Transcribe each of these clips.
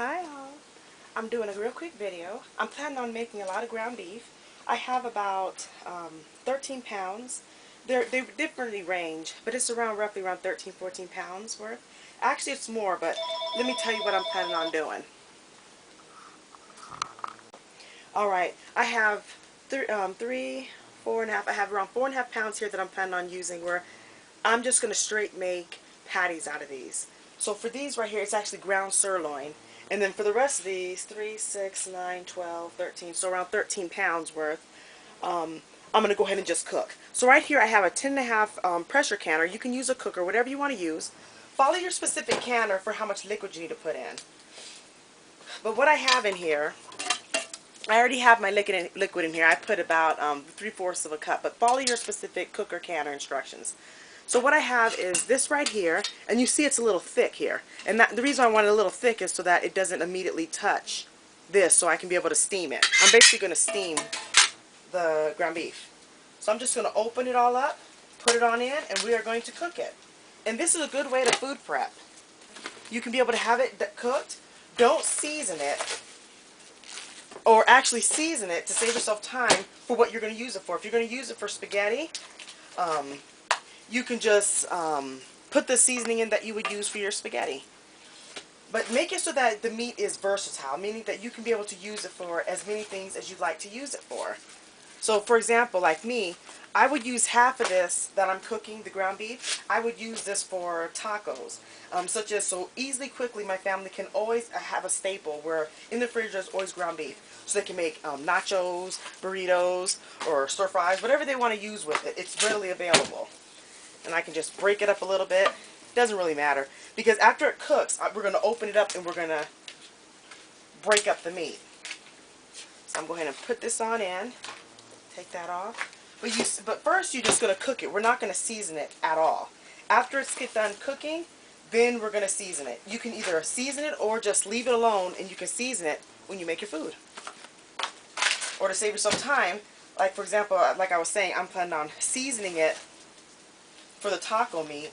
Hi all. I'm doing a real quick video. I'm planning on making a lot of ground beef. I have about 13 pounds. They differently range, but it's roughly around 13, 14 pounds worth. Actually, it's more, but let me tell you what I'm planning on doing. Alright, I have three, 4.5, I have around 4.5 pounds here that I'm planning on using, where I'm just going to straight make patties out of these. So for these right here, it's actually ground sirloin. And then for the rest of these, 3, 6, 9, 12, 13, so around 13 pounds worth, I'm going to go ahead and just cook. So right here I have a 10.5 pressure canner. You can use a cooker, whatever you want to use. Follow your specific canner for how much liquid you need to put in. But what I have in here, I already have my liquid in here. I put about 3/4 of a cup, but follow your specific cooker canner instructions. So what I have is this right here, and you see it's a little thick here. And the reason I want it a little thick is so that it doesn't immediately touch this, so I can be able to steam it. I'm basically going to steam the ground beef. So I'm just going to open it all up, put it on in, and we are going to cook it. And this is a good way to food prep. You can be able to have it cooked. Don't season it, or actually season it to save yourself time for what you're going to use it for. If you're going to use it for spaghetti, you can just put the seasoning in that you would use for your spaghetti. But make it so that the meat is versatile, meaning that you can be able to use it for as many things as you'd like to use it for. So for example, like me, I would use half of this that I'm cooking, the ground beef, I would use this for tacos. Such as, so easily, quickly, my family can always have a staple where in the fridge there's always ground beef. So they can make nachos, burritos, or stir fries, whatever they want to use with it. It's readily available. And I can just break it up a little bit. Doesn't really matter. Because after it cooks, we're going to open it up and we're going to break up the meat. So I'm going to go ahead and put this on in. Take that off. But first you're just going to cook it. We're not going to season it at all. After it's get done cooking, then we're going to season it. You can either season it or just leave it alone and you can season it when you make your food. Or to save yourself time, like for example, like I was saying, I'm planning on seasoning it for the taco meat.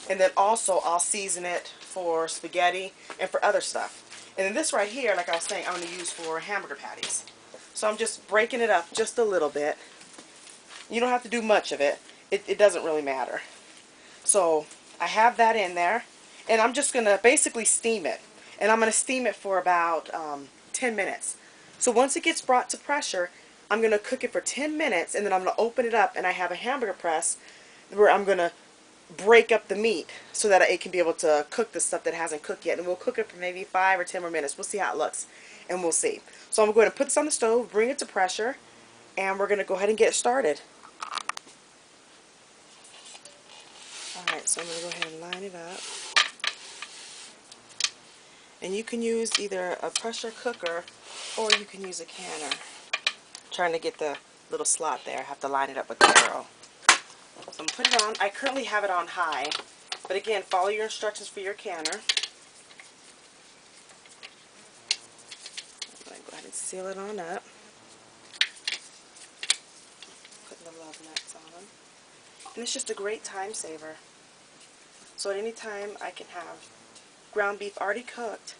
And then also I'll season it for spaghetti and for other stuff. And then this right here, like I was saying, I'm going to use for hamburger patties. So I'm just breaking it up just a little bit. You don't have to do much of it. It doesn't really matter. So I have that in there. And I'm just going to basically steam it. And I'm going to steam it for about 10 minutes. So once it gets brought to pressure, I'm going to cook it for 10 minutes. And then I'm going to open it up. And I have a hamburger press where I'm going to break up the meat so that it can be able to cook the stuff that hasn't cooked yet. And we'll cook it for maybe 5 or 10 more minutes. We'll see how it looks. And we'll see. So I'm going to put this on the stove, bring it to pressure, and we're going to go ahead and get started. Alright, so I'm going to go ahead and line it up. And you can use either a pressure cooker or you can use a canner. I'm trying to get the little slot there. I have to line it up with the arrow. So I'm going to put it on. I currently have it on high. But again, follow your instructions for your canner. I'm going to go ahead and seal it on up. Putting the love nuts on them. And it's just a great time saver. So at any time I can have ground beef already cooked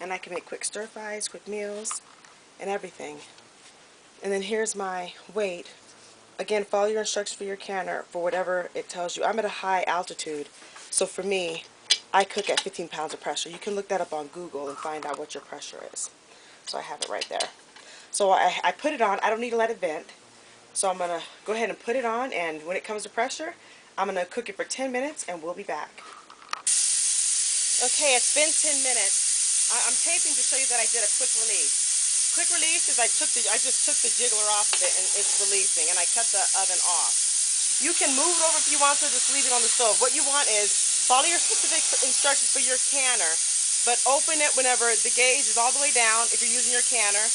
and I can make quick stir fries, quick meals, and everything. And then here's my weight. Again, follow your instructions for your canner for whatever it tells you. I'm at a high altitude, so for me, I cook at 15 pounds of pressure. You can look that up on Google and find out what your pressure is. So I have it right there. So I put it on. I don't need to let it vent. So I'm going to go ahead and put it on, and when it comes to pressure, I'm going to cook it for 10 minutes, and we'll be back. Okay, it's been 10 minutes. I'm taping to show you that I did a quick release. Quick release is I just took the jiggler off of it and it's releasing, and I cut the oven off. You can move it over if you want to, just leave it on the stove. What you want is follow your specific instructions for your canner, but open it whenever the gauge is all the way down if you're using your canner,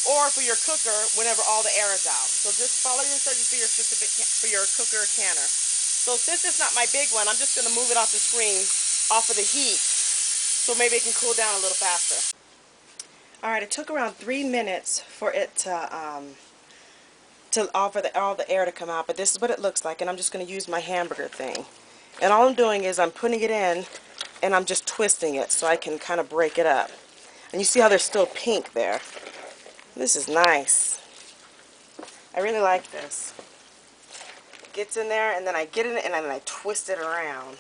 or for your cooker whenever all the air is out. So just follow your instructions for your specific for your cooker or canner. So since it's not my big one, I'm just going to move it off the screen, off of the heat, so maybe it can cool down a little faster. Alright, it took around 3 minutes for it to offer all the air to come out, but this is what it looks like, and I'm just going to use my hamburger thing. And all I'm doing is I'm putting it in, and I'm just twisting it so I can kind of break it up. And you see how there's still pink there. This is nice. I really like this. It gets in there, and then I get in it, and then I twist it around.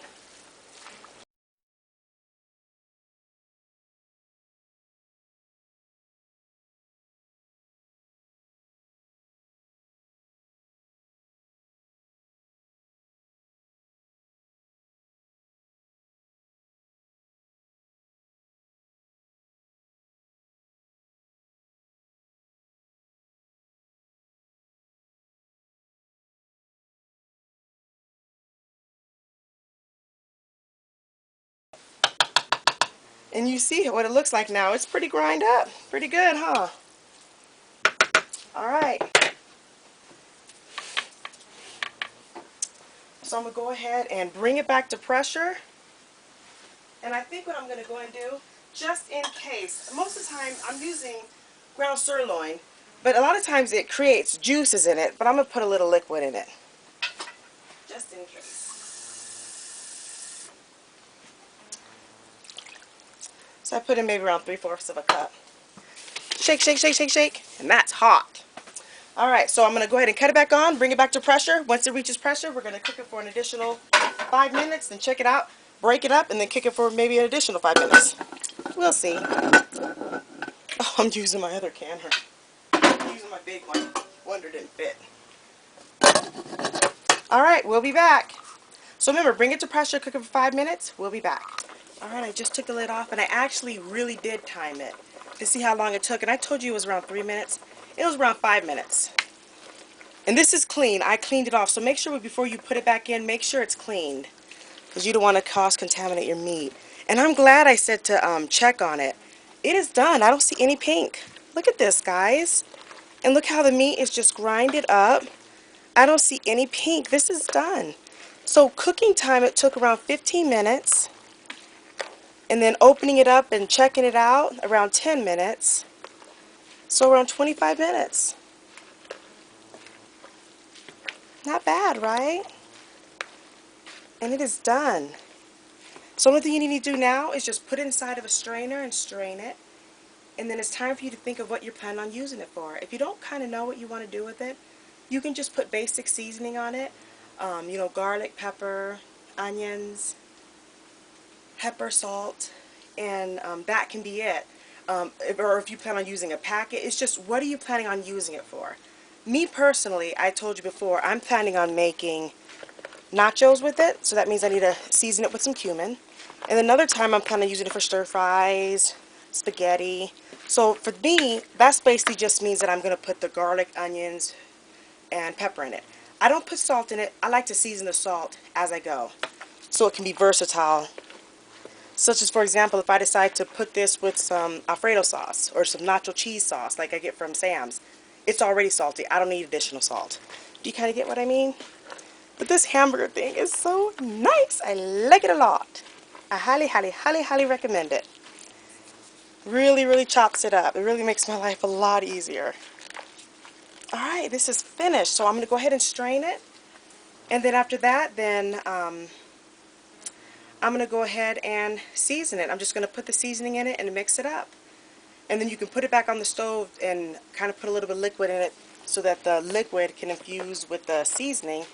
And you see what it looks like now. It's pretty grind up. Pretty good, huh? All right. So I'm going to go ahead and bring it back to pressure. And I think what I'm going to go and do, just in case, most of the time I'm using ground sirloin, but a lot of times it creates juices in it, but I'm going to put a little liquid in it, just in case. So I put in maybe around 3/4 of a cup. Shake, shake, shake, shake, shake, and that's hot. All right, so I'm going to go ahead and cut it back on, bring it back to pressure. Once it reaches pressure, we're going to cook it for an additional 5 minutes, then check it out, break it up, and then cook it for maybe an additional 5 minutes. We'll see. Oh, I'm using my other canner. I'm using my big one. Wonder didn't fit. All right, we'll be back. So remember, bring it to pressure, cook it for 5 minutes. We'll be back. All right, I just took the lid off, and I actually really did time it to see how long it took. And I told you it was around 3 minutes. It was around 5 minutes. And this is clean. I cleaned it off. So make sure before you put it back in, make sure it's cleaned, because you don't want to cross-contaminate your meat. And I'm glad I said to check on it. It is done. I don't see any pink. Look at this, guys. And look how the meat is just grinded up. I don't see any pink. This is done. So cooking time, it took around 15 minutes. And then opening it up and checking it out, around 10 minutes. So around 25 minutes. Not bad, right? And it is done. So the only thing you need to do now is just put it inside of a strainer and strain it. And then it's time for you to think of what you're planning on using it for. If you don't kind of know what you want to do with it, you can just put basic seasoning on it. You know, garlic, pepper, onions, pepper, salt, and that can be it. Or if you plan on using a packet, it's just what are you planning on using it for? Me personally, I told you before, I'm planning on making nachos with it, so that means I need to season it with some cumin. And another time I'm planning on using it for stir fries, spaghetti. So for me, that basically just means that I'm going to put the garlic, onions, and pepper in it. I don't put salt in it. I like to season the salt as I go, so it can be versatile. Such as, for example, if I decide to put this with some Alfredo sauce or some nacho cheese sauce like I get from Sam's, it's already salty. I don't need additional salt. Do you kind of get what I mean? But this hamburger thing is so nice. I like it a lot. I highly, highly, highly, highly recommend it. Really, really chops it up. It really makes my life a lot easier. Alright, this is finished. So I'm going to go ahead and strain it. And then after that, then I'm going to go ahead and season it. I'm just going to put the seasoning in it and mix it up. And then you can put it back on the stove and kind of put a little bit of liquid in it so that the liquid can infuse with the seasoning.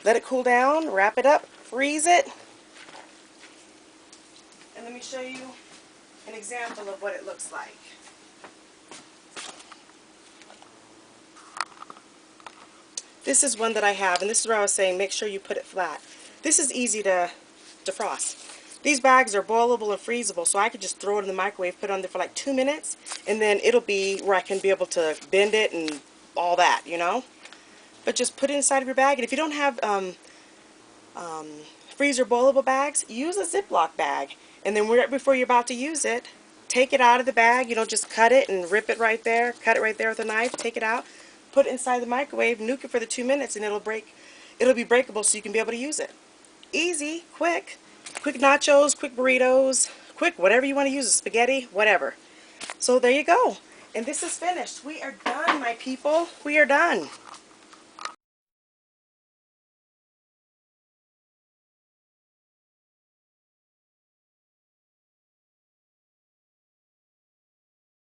Let it cool down, wrap it up, freeze it. And let me show you an example of what it looks like. This is one that I have, and this is where I was saying make sure you put it flat. This is easy to defrost. These bags are boilable and freezable, so I could just throw it in the microwave, put it on there for like 2 minutes, and then it'll be where I can be able to bend it and all that, you know? But just put it inside of your bag, and if you don't have freezer boilable bags, use a Ziploc bag. And then right before you're about to use it, take it out of the bag. You don't just cut it and rip it right there. Cut it right there with a knife. Take it out. Put it inside the microwave. Nuke it for the 2 minutes, and it'll break. It'll be breakable, so you can be able to use it. Easy, quick, quick nachos, quick burritos, quick whatever you want to use, spaghetti, whatever. So there you go. And this is finished. We are done, my people. We are done.